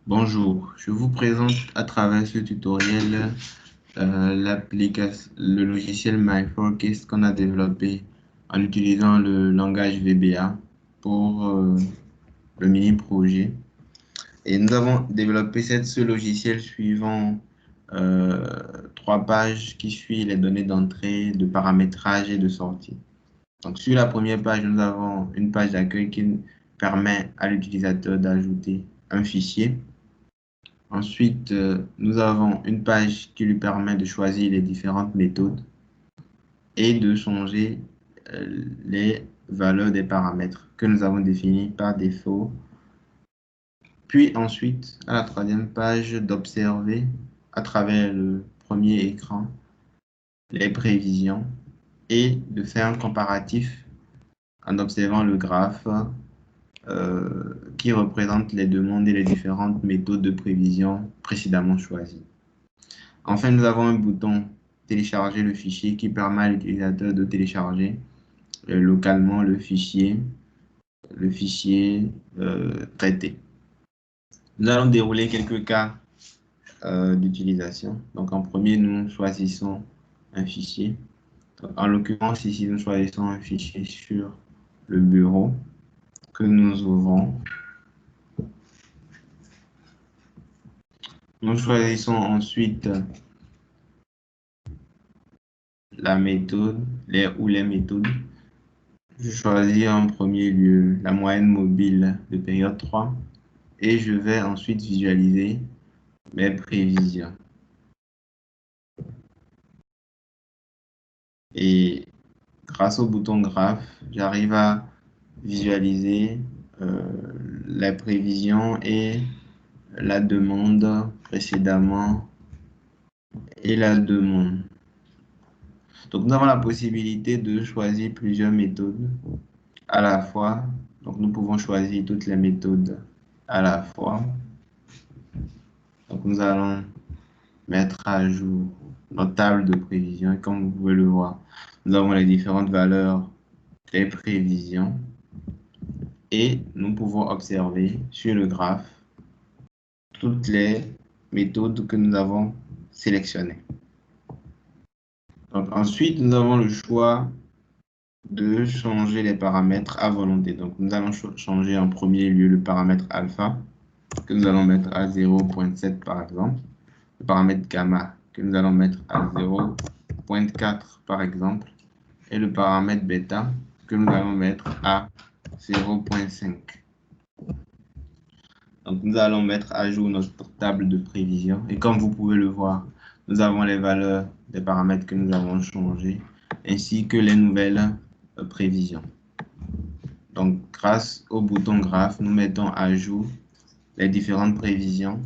Bonjour, je vous présente à travers ce tutoriel le logiciel MyForecast qu'on a développé en utilisant le langage VBA pour le mini-projet. Et nous avons développé ce logiciel suivant trois pages qui suivent les données d'entrée, de paramétrage et de sortie. Donc, sur la première page, nous avons une page d'accueil qui permet à l'utilisateur d'ajouter un fichier. Ensuite, nous avons une page qui lui permet de choisir les différentes méthodes et de changer les valeurs des paramètres que nous avons définis par défaut. Puis ensuite, à la troisième page, d'observer à travers le premier écran les prévisions et de faire un comparatif en observant le graphe qui représente les demandes et les différentes méthodes de prévision précédemment choisies. Enfin, nous avons un bouton télécharger le fichier qui permet à l'utilisateur de télécharger localement le fichier traité. Nous allons dérouler quelques cas d'utilisation. Donc, en premier, nous choisissons un fichier. Donc, en l'occurrence, ici, nous choisissons un fichier sur le bureau que nous ouvrons. Nous choisissons ensuite la méthode, les méthodes. Je choisis en premier lieu la moyenne mobile de période 3 et je vais ensuite visualiser mes prévisions. Et grâce au bouton graphe, j'arrive à visualiser les prévisions et la demande précédemment et la demande. Donc, nous avons la possibilité de choisir plusieurs méthodes à la fois. Donc, nous pouvons choisir toutes les méthodes à la fois. Donc, nous allons mettre à jour notre table de prévision. Et comme vous pouvez le voir, nous avons les différentes valeurs des prévisions. Et nous pouvons observer sur le graphe toutes les méthodes que nous avons sélectionnées. Donc, ensuite, nous avons le choix de changer les paramètres à volonté. Donc, nous allons changer en premier lieu le paramètre alpha, que nous allons mettre à 0.7 par exemple. Le paramètre gamma, que nous allons mettre à 0.4 par exemple. Et le paramètre bêta, que nous allons mettre à 0.5. Donc, nous allons mettre à jour notre table de prévision. Et comme vous pouvez le voir, nous avons les valeurs des paramètres que nous avons changés, ainsi que les nouvelles prévisions. Donc, grâce au bouton graphe, nous mettons à jour les différentes prévisions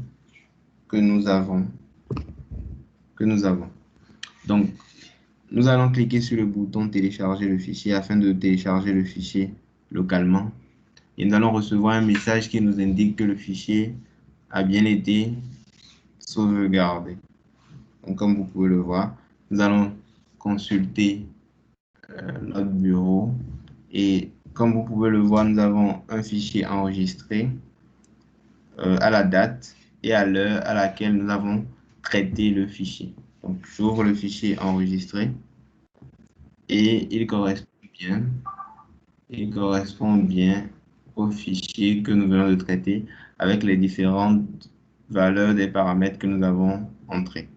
que nous avons. Donc, nous allons cliquer sur le bouton télécharger le fichier afin de télécharger le fichier localement. Et nous allons recevoir un message qui nous indique que le fichier a bien été sauvegardé. Donc, comme vous pouvez le voir, nous allons consulter notre bureau. Et comme vous pouvez le voir, nous avons un fichier enregistré à la date et à l'heure à laquelle nous avons traité le fichier. Donc, j'ouvre le fichier enregistré et il correspond bien au fichier que nous venons de traiter avec les différentes valeurs des paramètres que nous avons entrés.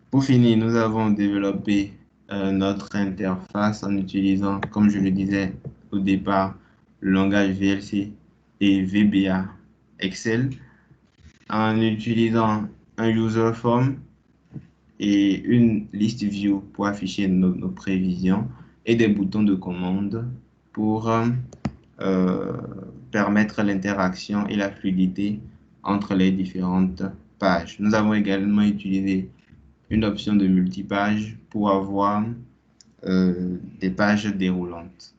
Pour finir, nous avons développé notre interface en utilisant, comme je le disais au départ, le langage VLC et VBA Excel, en utilisant un user form et une liste view pour afficher nos prévisions et des boutons de commande pour permettre l'interaction et la fluidité entre les différentes pages. Nous avons également utilisé une option de multipage pour avoir des pages déroulantes.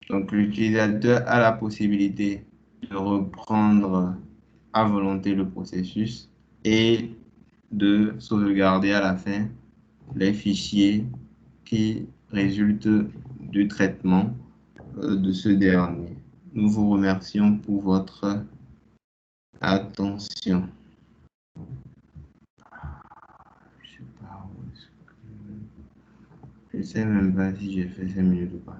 Donc, l'utilisateur a la possibilité de reprendre à volonté le processus et de sauvegarder à la fin les fichiers qui résultent du traitement de ce dernier. Nous vous remercions pour votre attention. Je sais pas où est-ce que... Je sais même pas si j'ai fait 5 minutes ou pas.